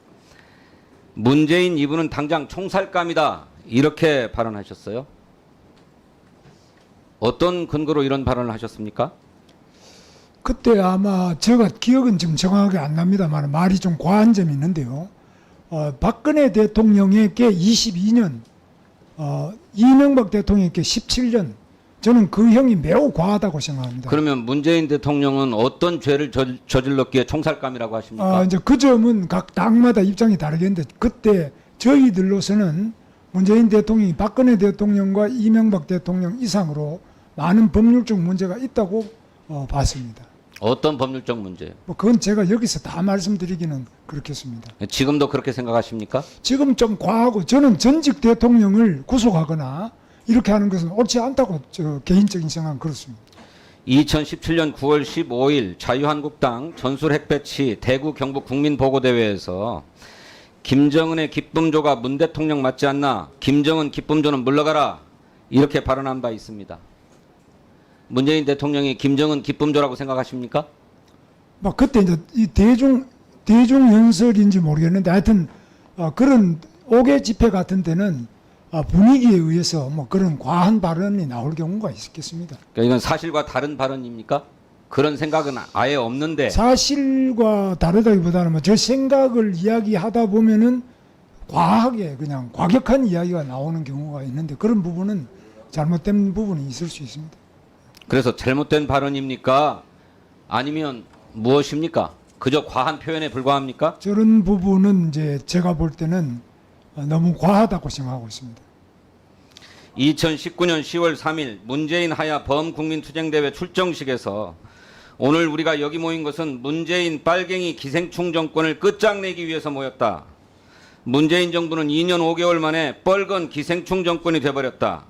문재인 이분은 당장 총살감이다 이렇게 발언하셨어요. 어떤 근거로 이런 발언을 하셨습니까? 그때 아마 제가 기억은 지금 정확하게 안 납니다만 말이 좀 과한 점이 있는데요. 박근혜 대통령에게 22년, 이명박 대통령에게 17년, 저는 그 형이 매우 과하다고 생각합니다. 그러면 문재인 대통령은 어떤 죄를 저질렀기에 총살감이라고 하십니까? 이제 그 점은 각 당마다 입장이 다르겠는데 그때 저희들로서는 문재인 대통령이 박근혜 대통령과 이명박 대통령 이상으로 많은 법률적 문제가 있다고 봤습니다. 어떤 법률적 문제요? 뭐 그건 제가 여기서 다 말씀드리기는 그렇겠습니다. 지금도 그렇게 생각하십니까? 지금 좀 과하고 저는 전직 대통령을 구속하거나 이렇게 하는 것은 옳지 않다고 저 개인적인 생각은 그렇습니다. 2017년 9월 15일 자유한국당 전술 핵배치 대구 경북 국민보고대회에서 김정은의 기쁨조가 문 대통령 맞지 않나? 김정은 기쁨조는 물러가라. 이렇게 발언한 바 있습니다. 문재인 대통령이 김정은 기쁨조라고 생각하십니까? 막 그때 이제 이 대중 연설인지 모르겠는데 하여튼 그런 5개 집회 같은 데는 분위기에 의해서 뭐 그런 과한 발언이 나올 경우가 있겠습니다. 그러니까 이건 사실과 다른 발언입니까? 그런 생각은 아예 없는데 사실과 다르다기보다는 뭐 저 생각을 이야기하다 보면은 과하게 그냥 과격한 이야기가 나오는 경우가 있는데 그런 부분은 잘못된 부분이 있을 수 있습니다. 그래서 잘못된 발언입니까? 아니면 무엇입니까? 그저 과한 표현에 불과합니까? 저런 부분은 이제 제가 볼 때는 너무 과하다고 생각하고 있습니다. 2019년 10월 3일 문재인 하야 범국민투쟁대회 출정식에서 오늘 우리가 여기 모인 것은 문재인 빨갱이 기생충 정권을 끝장내기 위해서 모였다. 문재인 정부는 2년 5개월 만에 뻘건 기생충 정권이 돼버렸다.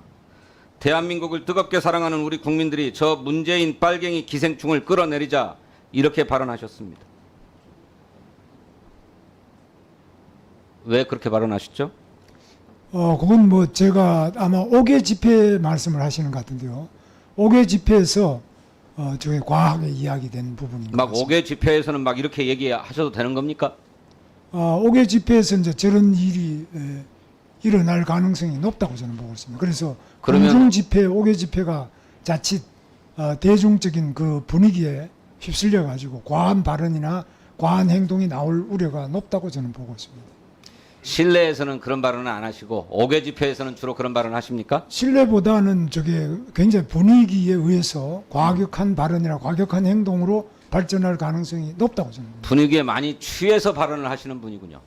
대한민국을 뜨겁게 사랑하는 우리 국민들이 저 문재인 빨갱이 기생충을 끌어내리자 이렇게 발언하셨습니다. 왜 그렇게 발언하셨죠? 그건 뭐 제가 아마 5개 집회 말씀을 하시는 것 같은데요. 5개 집회에서 저게 과하게 이야기된 부분입니다. 막 5개 집회에서는 막 이렇게 얘기하셔도 되는 겁니까? 5개 집회에서 이제 저런 일이 일어날 가능성이 높다고 저는 보고 있습니다. 그래서 그러면- 공중 집회, 5개 집회가 자칫 대중적인 그 분위기에 휩쓸려 가지고 과한 발언이나 과한 행동이 나올 우려가 높다고 저는 보고 있습니다. 실내에서는 그런 발언은 안 하시고 5개 집회에서는 주로 그런 발언 하십니까? 신뢰보다는 저게 굉장히 분위기에 의해서 과격한 발언이나 과격한 행동으로 발전할 가능성이 높다고 저는 봅니다. 분위기에 많이 취해서 발언을 하시는 분이군요.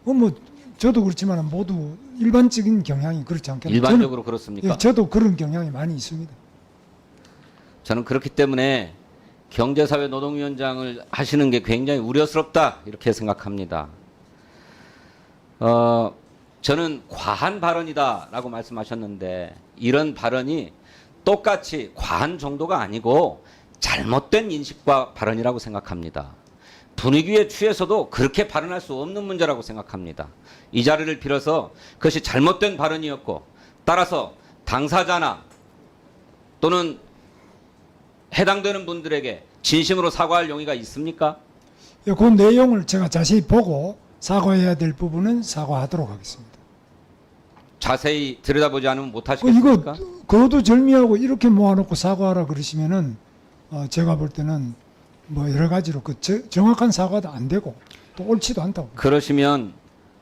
뭐 저도 그렇지만 모두 일반적인 경향이 그렇지 않겠나요? 일반적으로 그렇습니까? 저도 그런 경향이 많이 있습니다. 저는 그렇기 때문에 경제사회 노동위원장을 하시는 게 굉장히 우려스럽다 이렇게 생각합니다. 저는 과한 발언이다라고 말씀하셨는데 이런 발언이 똑같이 과한 정도가 아니고 잘못된 인식과 발언이라고 생각합니다. 분위기에 취해서도 그렇게 발언할 수 없는 문제라고 생각합니다. 이 자리를 빌어서 그것이 잘못된 발언이었고 따라서 당사자나 또는 해당되는 분들에게 진심으로 사과할 용의가 있습니까? 그 내용을 제가 자세히 보고 사과해야 될 부분은 사과하도록 하겠습니다. 자세히 들여다보지 않으면 이거 못하시겠습니까? 거두절미하고 이렇게 모아놓고 사과하라 그러시면은 제가 볼 때는 뭐 여러 가지로 정확한 사과도 안 되고 또 옳지도 않다고. 그러시면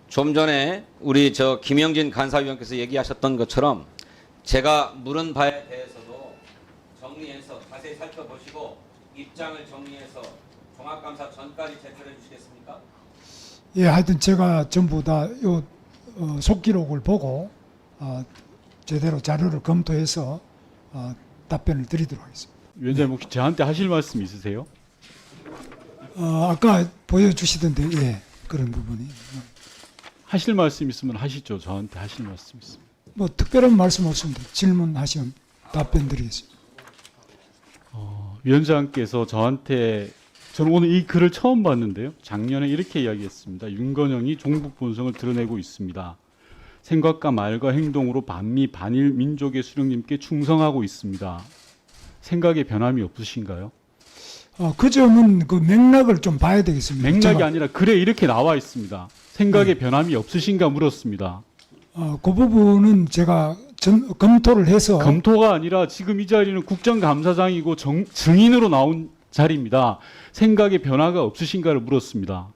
좀 전에 우리 저 김영진 간사위원께서 얘기하셨던 것처럼 제가 물은 바에 대해서도 정리해서 자세히 살펴보시고 입장을 정리해서 종합감사 전까지 제출해 주시겠습니까? 예, 하여튼 제가 전부 다 요 속기록을 보고 제대로 자료를 검토해서 답변을 드리도록 하겠습니다. 위원장님 혹시 저한테 하실 말씀 있으세요? 아까 보여주시던데 예, 그런 부분이 하실 말씀 있으면 하시죠. 저한테 하실 말씀 있으면. 뭐 특별한 말씀 없습니다. 질문하시면 답변 드리겠습니다. 위원장께서 저한테 저는 오늘 이 글을 처음 봤는데요. 작년에 이렇게 이야기했습니다. 윤건영이 종북 본성을 드러내고 있습니다. 생각과 말과 행동으로 반미 반일 민족의 수령님께 충성하고 있습니다. 생각에 변함이 없으신가요? 그 점은 그 맥락을 좀 봐야 되겠습니다. 맥락이 아니라 글에 이렇게 나와 있습니다. 생각에 변함이 없으신가 물었습니다. 그 부분은 제가 검토를 해서 검토가 아니라 지금 이 자리는 국정감사장이고 증인으로 나온 자리입니다. 생각에 변화가 없으신가를 물었습니다.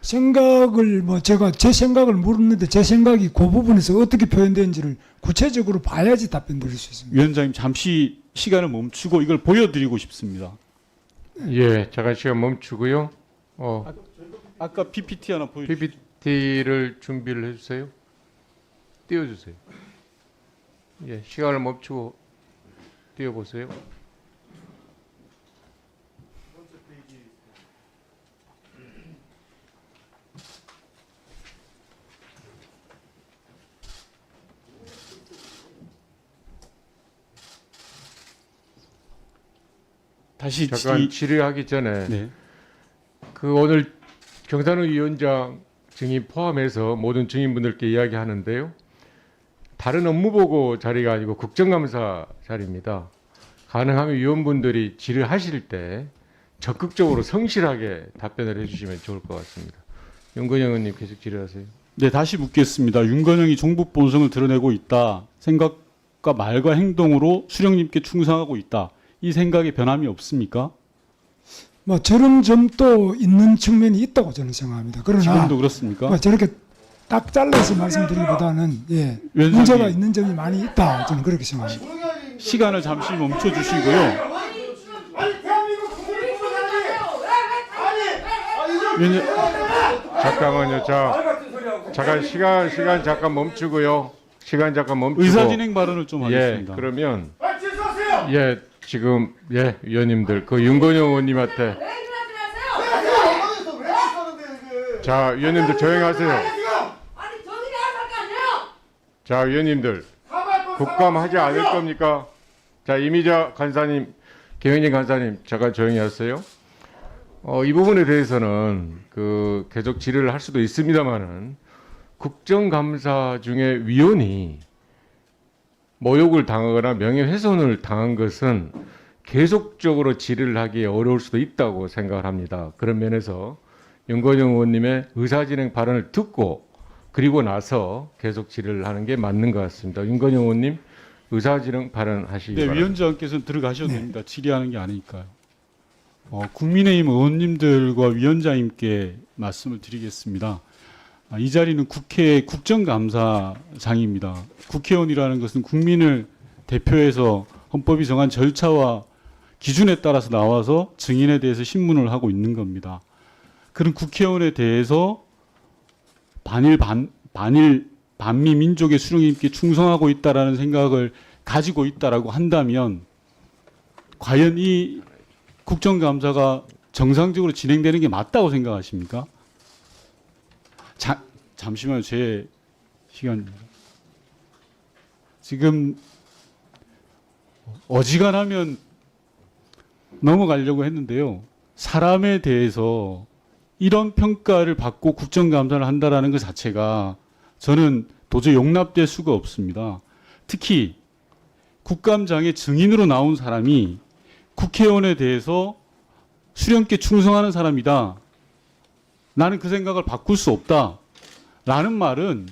생각을 뭐 제가 제 생각을 물었는데 제 생각이 그 부분에서 어떻게 표현되는지를 구체적으로 봐야지 답변 드릴 수 있습니다. 위원장님 잠시 시간을 멈추고 이걸 보여드리고 싶습니다. 예, 잠깐 시간 멈추고요. 아까 PPT 하나 보여주세요. PPT를 준비를 해주세요. 띄워주세요. 예, 시간을 멈추고 띄워보세요. 다시 잠깐 질의하기 전에 네. 그 오늘 경산호 위원장 증인 포함해서 모든 증인분들께 이야기하는데요. 다른 업무보고 자리가 아니고 국정감사 자리입니다. 가능하면 위원분들이 질의하실 때 적극적으로 성실하게 답변을 해주시면 좋을 것 같습니다. 윤건영 의원님 계속 질의하세요. 네, 다시 묻겠습니다. 윤건영이 종북 본성을 드러내고 있다. 생각과 말과 행동으로 수령님께 충성하고 있다. 이 생각에 변함이 없습니까? 뭐 저런 점도 있는 측면이 있다고 저는 생각합니다. 그러나 지금도 그렇습니까? 뭐 저렇게 딱 잘라서 말씀드리기보다는 예, 위원장님. 문제가 있는 점이 많이 있다. 저는 그렇게 생각합니다. 시간을 잠시 멈춰 주시고요. 잠깐만요. 잠깐 시간 잠깐 멈추고요. 시간 잠깐 멈추고. 의사진행 발언을 좀 예, 하겠습니다. 그러면 지금 위원님들 그 윤건영 의원님한테 자 위원님들 조용하세요. 자 위원님들 국감하지 않을 겁니까? 자 이미자 간사님, 김영진 간사님 잠깐 조용히 하세요. 이 부분에 대해서는 그 계속 질의를 할 수도 있습니다만은 국정감사 중에 위원이 모욕을 당하거나 명예훼손을 당한 것은 계속적으로 질의를 하기에 어려울 수도 있다고 생각을 합니다. 그런 면에서 윤건영 의원님의 의사진행 발언을 듣고 그리고 나서 계속 질의를 하는 게 맞는 것 같습니다. 윤건영 의원님 의사진행 발언하시기 네, 바랍니다. 위원장께서는 들어가셔도 됩니다. 질의하는 게 아니니까요. 국민의힘 의원님들과 위원장님께 말씀을 드리겠습니다. 이 자리는 국회 국정감사장입니다. 국회의원이라는 것은 국민을 대표해서 헌법이 정한 절차와 기준에 따라서 나와서 증인에 대해서 신문을 하고 있는 겁니다. 그런 국회의원에 대해서 반미 민족의 수령님께 충성하고 있다라는 생각을 가지고 있다라고 한다면 과연 이 국정감사가 정상적으로 진행되는 게 맞다고 생각하십니까? 잠시만요. 제 시간입니다. 지금 어지간하면 넘어가려고 했는데요. 사람에 대해서 이런 평가를 받고 국정감사를 한다라는 것 자체가 저는 도저히 용납될 수가 없습니다. 특히 국감장에 증인으로 나온 사람이 국회의원에 대해서 수령께 충성하는 사람이다. 나는 그 생각을 바꿀 수 없다. 라는 말은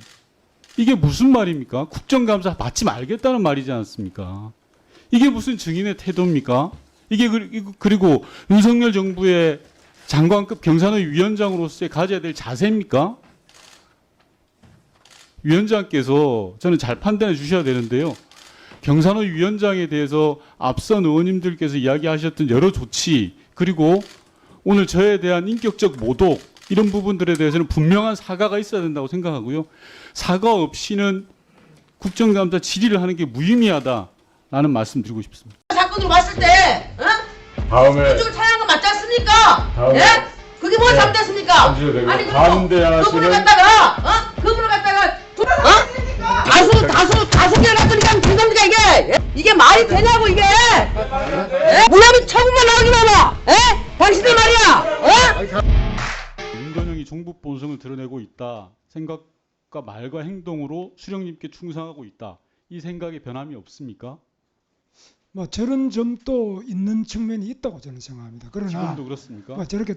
이게 무슨 말입니까? 국정감사 받지 말겠다는 말이지 않습니까? 이게 무슨 증인의 태도입니까? 이게 그리고 윤석열 정부의 장관급 경산의 위원장으로서의 가져야 될 자세입니까? 위원장께서 저는 잘 판단해 주셔야 되는데요. 경산의 위원장에 대해서 앞선 의원님들께서 이야기하셨던 여러 조치, 그리고 오늘 저에 대한 인격적 모독, 이런 부분들에 대해서는 분명한 사과가 있어야 된다고 생각하고요. 사과 없이는 국정감사 질의를 하는 게 무의미하다라는 말씀 드리고 싶습니다. 사건으로 봤을 때, 다음에 그쪽을 차양한 거 맞지 않습니까? 다음에 예? 그게 뭐 잘못됐습니까? 앉으셔도 되고요. 아니 반대하시는- 그분을 갖다가 그분을 갖다가 다수 개를 갖다가 된겁니까 이게? 이게 말이 되냐고 이게? 무혐의 처분만 나오기만 봐. 당신들 말이야. 윤건영이 종북 본성을 드러내고 있다. 생각과 말과 행동으로 수령님께 충성하고 있다. 이 생각에 변함이 없습니까? 뭐 저런 점도 있는 측면이 있다고 저는 생각합니다. 그러나 지금도 그렇습니까? 뭐 저렇게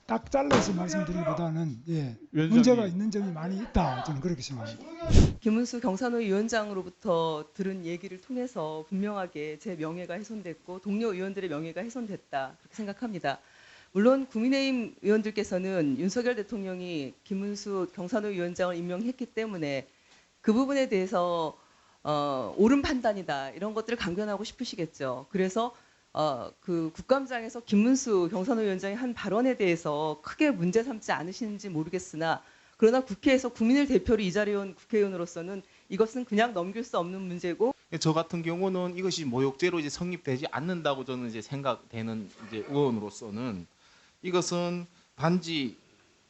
딱 잘라서 말씀드리기보다는 위원장님. 문제가 있는 점이 많이 있다. 저는 그렇게 생각합니다. 김문수 경산호 위원장으로부터 들은 얘기를 통해서 분명하게 제 명예가 훼손됐고 동료 의원들의 명예가 훼손됐다 그렇게 생각합니다. 물론 국민의힘 의원들께서는 윤석열 대통령이 김문수 경산호 위원장을 임명했기 때문에 그 부분에 대해서 옳은 판단이다 이런 것들을 강변하고 싶으시겠죠. 그래서 그 국감장에서 김문수 경산호 위원장이 한 발언에 대해서 크게 문제 삼지 않으시는지 모르겠으나 그러나 국회에서 국민을 대표로 이 자리에 온 국회의원으로서는 이것은 그냥 넘길 수 없는 문제고 저 같은 경우는 이것이 모욕죄로 이제 성립되지 않는다고 저는 이제 생각되는 이제 의원으로서는 이것은 단지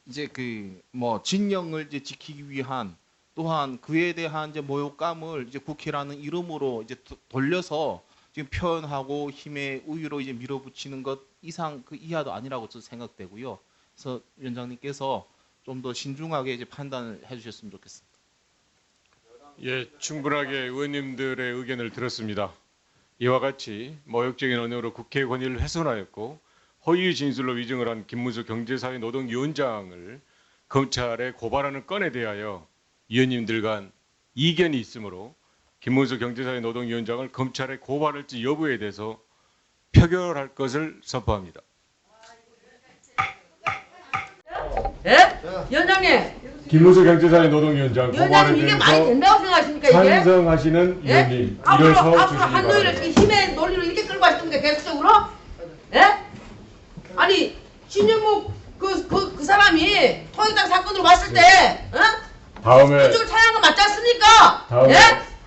이제 그 뭐 진영을 이제 지키기 위한 또한 그에 대한 이제 모욕감을 이제 국회라는 이름으로 이제 돌려서 지금 표현하고 힘의 우위로 이제 밀어붙이는 것 이상 그 이하도 아니라고 저는 생각되고요. 그래서 위원장님께서 좀 더 신중하게 이제 판단을 해주셨으면 좋겠습니다. 예, 충분하게 의원님들의 의견을 들었습니다. 이와 같이 모욕적인 언어로 국회 권위를 훼손하였고 허위 진술로 위증을 한 김문수 경제사회노동위원장을 검찰에 고발하는 건에 대하여 위원님들 간 이견이 있으므로 김문수 경제사회노동위원장을 검찰에 고발할지 여부에 대해서 표결할 것을 선포합니다. 예? 위원장님, 김문수 경제사회노동위원장 고발에 위원장님 이게 말이 대해서 된다고 생각하십니까 이게? 찬성하시는 예? 위원님 앞으로 일어서 주시기 한노위를 바랍니다. 이렇게 힘의 논리로 이렇게 끌고 가시던데 계속적으로? 예? 아니 신영목 그 사람이 통일당 사건으로 봤을 때, 다음에 그쪽을 차양한 거 맞지 않습니까? 다음에 예?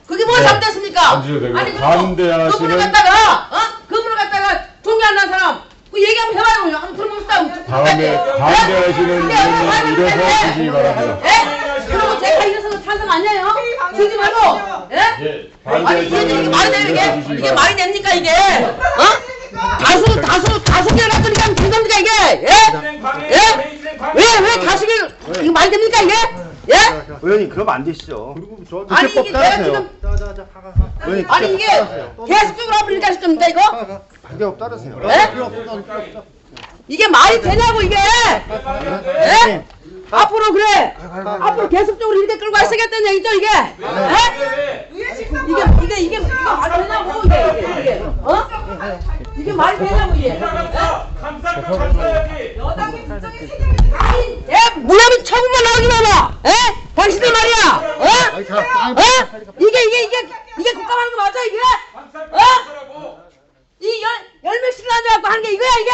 그게 뭐 잘못됐습니까? 앉으셔도 되고요. 아니 그리고 반대하시는- 그분을 갖다가 그분을 갖다가 동의한다는 사람 그 얘기 한번 해봐요. 한번 들어봅시다. 다음에 반대하시는 위원님 일어서 주시기 바랍니다. 예? 그리고 제가 일어서서 찬성 아니에요? 그러지 말고. 예? 예, 아니 이게 말이 되는 일어서 게 주시기 이게 바랍니다. 말이 됩니까 이게? 다수 개를 갖다가 된 겁니까 이게? 예? 예? 왜 다수를 이게 말이 됩니까 이게? 예? 의원님 그러면 안 되시죠. 아니 이게 내가 지금 아니 이게 계속적으로 앞으로 이렇게 하실 겁니까 이거? 관계없 따르세요. 예? 이게 말이 되냐고 이게? 예? 앞으로 그래. 앞으로 계속적으로 이렇게 끌고 가시겠다는 얘기죠 이게? 예? 이게 말이 되냐고 이게? 이게 말이 되냐고 이게? 여당의 국정의 책임이 예? 무혐의 처분만 나오기만 봐. 예? 당신들 말이야. 이게 국감하는 거 맞아 이게? 이 열몇시를 앉아갖고 하는 게 이거야 이게?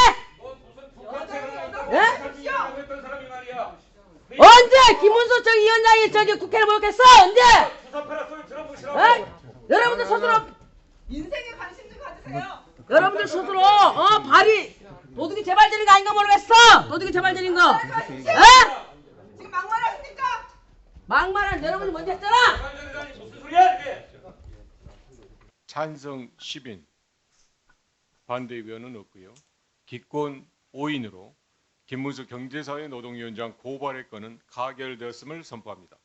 예? 언제 김문수 저기 위원장이 저기 국회를 모욕했어? 언제? 예? 여러분들 스스로 인생에 관심 좀 가지세요. 여러분들 스스로 발이 도둑이 재발되는 거 아닌가 모르겠어. 도둑이 재발되는 거. 예? 지금 막말하십니까? 막말은 여러분이 먼저 했잖아. 찬성 10인, 반대 의견은 없고요. 기권 5인으로 김문수 경제사회노동위원장 고발의 건은 가결되었음을 선포합니다.